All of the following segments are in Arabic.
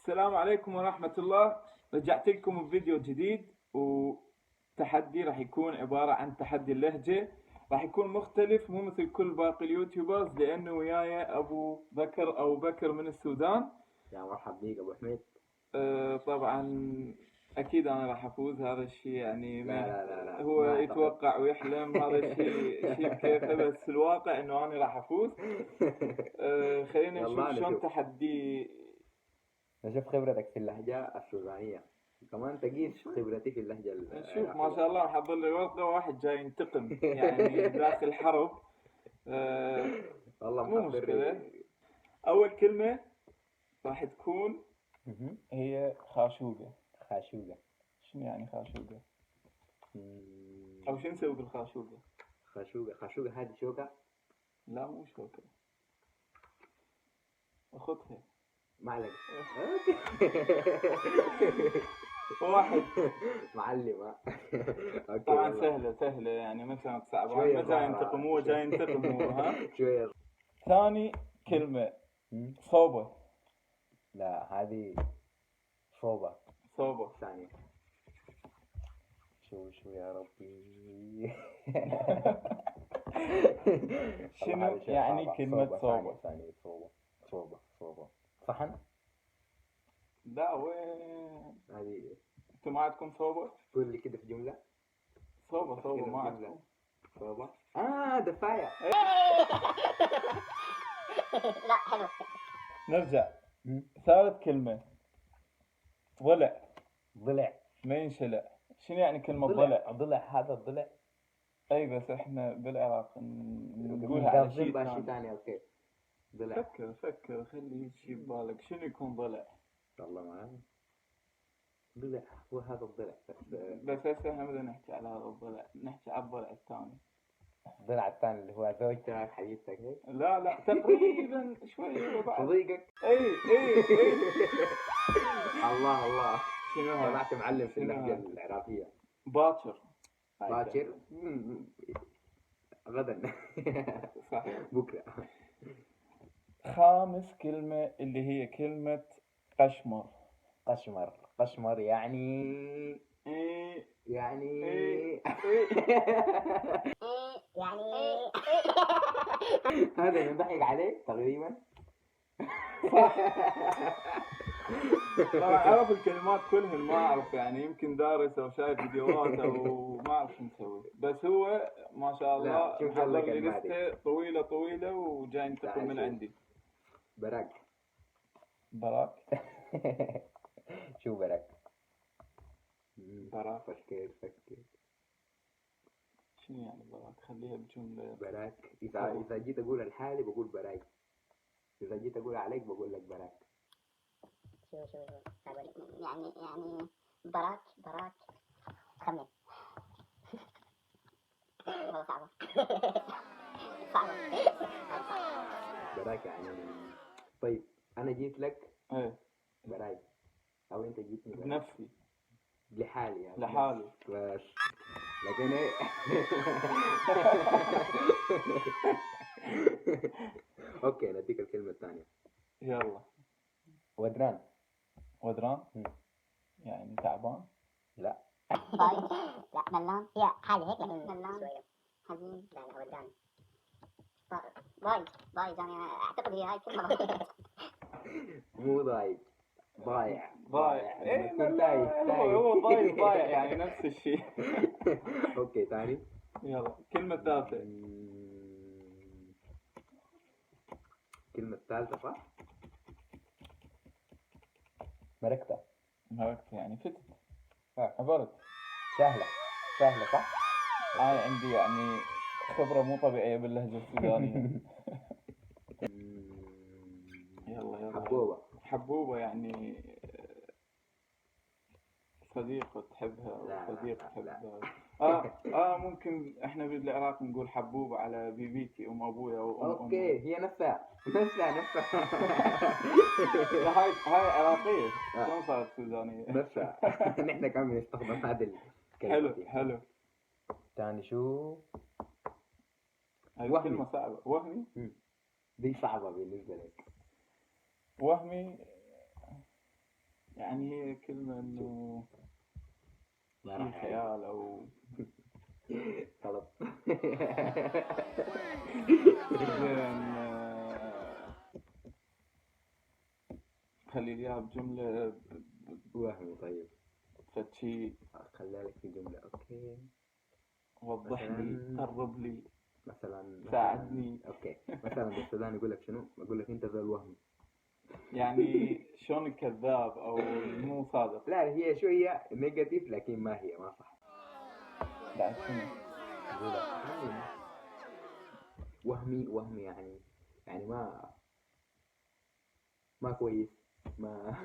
السلام عليكم ورحمة الله. رجعت لكم بفيديو جديد، وتحدي راح يكون عبارة عن تحدي اللهجة. راح يكون مختلف، مو مثل كل باقي اليوتيوبرز، لأنه وياي أبو بكر أو بكر من السودان. يا مرحب بيك ابو حميد. طبعا أكيد أنا راح أفوز، هذا الشيء يعني لا هو ما أعتقد. يتوقع ويحلم، هذا الشيء شيء بكيفه، بس الواقع إنه أنا راح أفوز. خلينا نشوف يلا شلون نشوف تحدي. نشوف خبرتك في اللهجة السودانية، كمان تقيس خبرتي في اللهجة نشوف، ما العراقية. شاء الله محضر لي ورقة، واحد جاي ينتقم يعني داخل حرب. والله مو محضر مشكلة. لي. أول كلمة راح تكون مهم. هي خاشوقة. خاشوقة. شنو يعني خاشوقة؟ مم. أو شو نسوي بالخاشوقة؟ خاشوقة هذه شوكة. لا مو شوكة، أخذها. معلقة. واحد. معلم. اوكي طبعا يلا. سهلة سهلة، يعني ما كانت صعبة، شوية ما جاي ينتقم، صعبة. هو جاي ينتقم هو ها. شوية. ثاني كلمة مم. صوبة. لا هذه صوبة. صوبة. ثانية. شو يا ربي. والله شنو هذه شيء يعني صعبة. كلمة صوبة. صوبة؟ ثانية صوبة صحن. لا وين؟ هذه انتوا ما عندكم صوبة؟ قول لي كده في جملة. صوبة كده ما في جملة. عندكم؟ صوبة. دفاية. لا حلو. نرجع. ثالث كلمة ضلع. ضلع. ما ينشلع. شنو يعني كلمة ضلع؟ ضلع هذا الضلع. اي بس احنا بالعراق نقولها على قاصدين شيء بقى شيء ثاني. ثاني. اوكي. ضلع. فكر خلي شيء ببالك، شنو يكون ضلع؟ والله ما أعرف. ضلع هو هذا الضلع بس. بس هسه احنا بدنا نحكي على هذا الضلع، نحكي على الضلع الثاني. الضلع الثاني اللي هو زوجتك حبيبتك هيك. لا تقريبا شوي بعد. صديقك. اي. الله. شنو هذا؟ طلعت معلم في شنو اللهجة هذا؟ العراقية. باكر. هاي باكر. سهلة. غدا. صح. بكرة. خامس كلمة اللي هي كلمة قشمر. قشمر يعني. ايه يعني. ايه. يعني هذا اللي نضحك عليه تقريبا. طبعا اعرف الكلمات كلهن، ما اعرف يعني، يمكن دارس او شايف فيديوهات او ما اعرف شو نسوي، بس هو ما شاء لا الله شوف محضر يلا لي كلماتي. لستة طويلة وجاي ينتقم من تعال شوف. عندي. براك. براك. شو براك. براك. فكر. شنو يعني براك؟ خليها بجملة. براك إذا جيت أقول الحالي بقول براي. إذا جيت أقول عليك بقول لك براك. شو يعني براك خمن. والله صعبة. براك يعني. طيب أنا جيت لك ايه براي، أو أنت جيتني براي. بنفسي لحالي يعني. لحالي. بس لكن إيه. أوكي نديك الكلمة الثانية. يلا. ودران. ودران. يعني تعبان. لا. باي. لا ملان، هي حاجة هيك يعني ملان شوية. حزين. لا ودان. باي يعني أعتقد هي هاي كلمة. مو ضايع. ضايع. ايه لما تكون هو ضايع يعني نفس الشيء. اوكي ثاني. يلا كلمة ثالثة. الكلمة الثالثة صح؟ مركتة. مركت يعني فتت. عبرت. سهلة صح؟ أنا عندي يعني خبرة مو طبيعية باللهجة السودانية. حبوبة. حبوبة يعني صديقة تحبها لا أو صديق لا تحبها. ممكن احنا بالعراق نقول حبوبة على بيبيتي أم أبويا أو أم اوكي هي نفسها. هاي عراقية، شلون صارت سودانية؟ نفسها. نحن كمان بنستخدم هذه الكلمة. حلو. ثاني شو؟ هاي وهمي. كلمة صعبة. وهمي. دي صعبة بالنسبة لك. وهمي يعني هي كلمة إنه ما في راح خيال أو غلط. زين. خلي لي إياها بجملة وهمي. طيب فتشي. خليها لك في جملة. اوكي وضح لي، مثلاً- قرب لي، مثلا ساعدني. اوكي مثلا بالسودان يقول لك شنو؟ يقول لك انت ذا الوهم. يعني شلون الكذاب أو مو صادق؟ لا هي شوية نيجاتيف لكن ما هي ما صح. بعد شنو؟ يقول لك وهمي يعني ما كويس ما.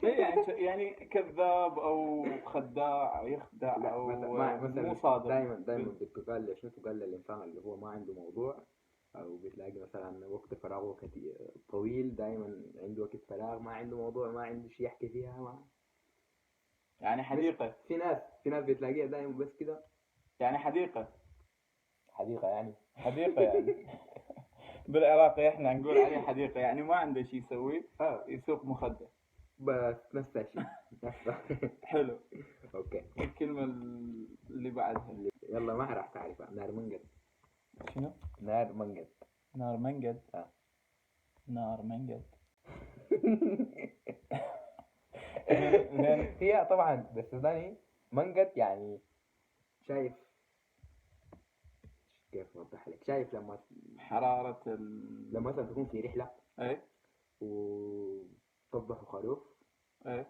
إيه يعني كذاب أو خداع، يخدع لا أو مثلا مو صادق. دايما بتقال لي شنو؟ تقال للإنسان اللي هو ما عنده موضوع، أو بتلاقي مثلا وقت فراغه كتير طويل، دايما عنده وقت فراغ ما عنده موضوع، ما عنده شيء يحكي فيها. ما يعني حديقة. في ناس بتلاقيها دايما بس كده. يعني حديقة يعني يعني بالعراقي احنا نقول عليه حديقة، يعني ما عنده شيء يسوي، يسوق مخدة. بس نفس الشيء. حلو. اوكي الكلمة اللي بعدها يلا ما راح تعرفها. نار منقد. شنو؟ نار منقد. نار منقد. آه. نار منقد. هي طبعا بالسوداني منقد يعني شايف. كيف اوضح لك؟ شايف حرارة لما مثلا تكون في رحله ايه وطبخوا خروف، ايه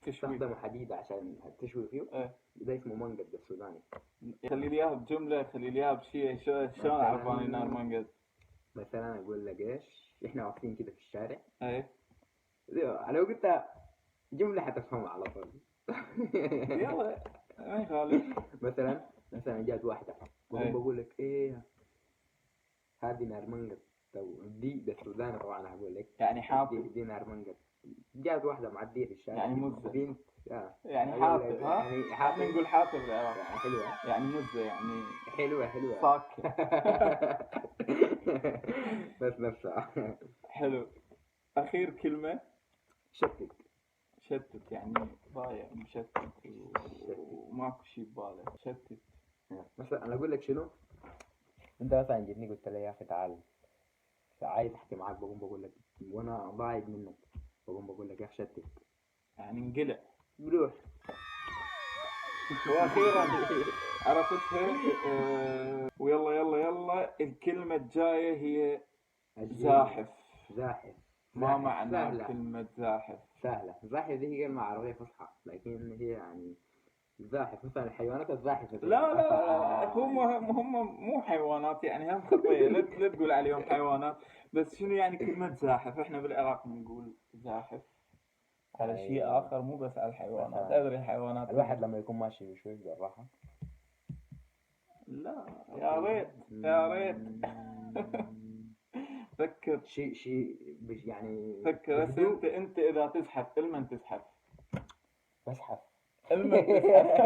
تشوي. استخدموا حديد عشان تشوي فيه. ايه ده اسمه منقد بالسوداني. خلي لي اياها بجملة، خلي لي اياها بشيء. شلون اعرف اني نار منقد؟ مثلا اقول لك ايش، احنا واقفين كده في الشارع، ايه لو قلت جمله حتفهمها على طول. يلا ما يخالف. مثلا جات واحده إيه. بقول لك ايه هذه نار منقد. دي بالسوداني طبعا هقول لك يعني حاطب. دي نار منقد. جات واحده معديه في الشارع يعني مزة. بنت يعني أقول حاطب. لك ها يعني احنا نقول حاطب بالعراق. يعني حلوه. يعني مزة يعني حلوه صاك. بس نفسها. حلو. اخير كلمة شتت. شتت، يعني ضايع مشتت وماكو شي بباله. شتت. مثلا انا اقول لك شنو؟ انت مثلا جيتني قلت لي يا اخي تعال عايز احكي معاك، بقول لك وانا ضايق منك، بقول لك يا اخي شتت. يعني انقلع. بروح. واخيرا عرفتها. ويلا يلا يلا الكلمة الجاية هي زاحف. زاحف. ما معنى سهلة. كلمة زاحف؟ زاحف دي هي كلمة عربية فصحى، لكن هي يعني زاحف مثلا الحيوانات الزاحفة زي لا الأفعى. هم مو حيوانات، يعني هم خطية. لا تقول عليهم حيوانات. بس شنو يعني كلمة زاحف؟ احنا بالعراق نقول زاحف على شيء آخر، مو بس على الحيوانات. مثلاً أدري الحيوانات الواحد لما يكون ماشي بشوي بالراحة. لا يا ريت يا ريت. فكر شيء يعني فكر هسه. بهدوء. انت اذا تزحف المن تزحف. بزحف. المن تزحف.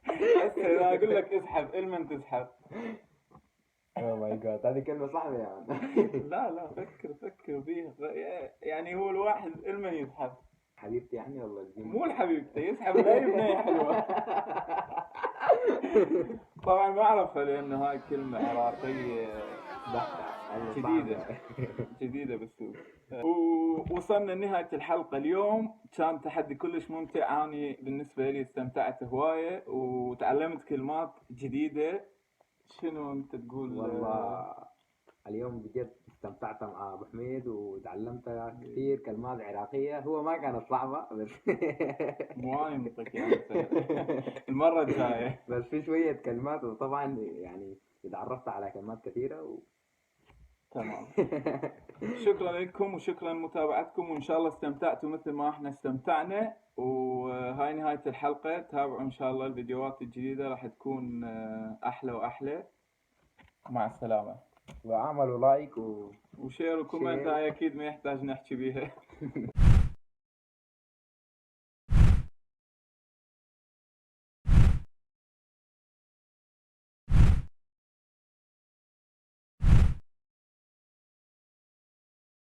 هسه اذا اقول لك ازحف المن تزحف. اوه ماي جاد هذه كلمة صعبة يا مان. لا فكر فيها. يعني هو الواحد المن يزحف. حبيبتي يعني والله الزين. مو الحبيبتي يزحف لاي بنية حلوة. طبعا ما اعرفها لانه هاي كلمة عراقية جديدة بالسوق. ووصلنا لنهاية الحلقة اليوم. كان تحدي كلش ممتع. أنا بالنسبة لي استمتعت هواية وتعلمت كلمات جديدة. شنو أنت تقول؟ والله اليوم بجد استمتعت مع ابو حميد وتعلمت كثير كلمات عراقية. هو ما كانت صعبة بس مو أنا منطق يعني المرة الجاية. بس في شوية كلمات، وطبعا يعني اتعرفت على كلمات كثيرة تمام. شكرا لكم وشكرا لمتابعتكم، وإن شاء الله استمتعتوا مثل ما احنا استمتعنا. وهاي نهاية الحلقة. تابعوا إن شاء الله الفيديوهات الجديدة راح تكون أحلى وأحلى. مع السلامة. وعملوا لايك وشير وكومنت. هاي أكيد ما يحتاج نحكي بيها.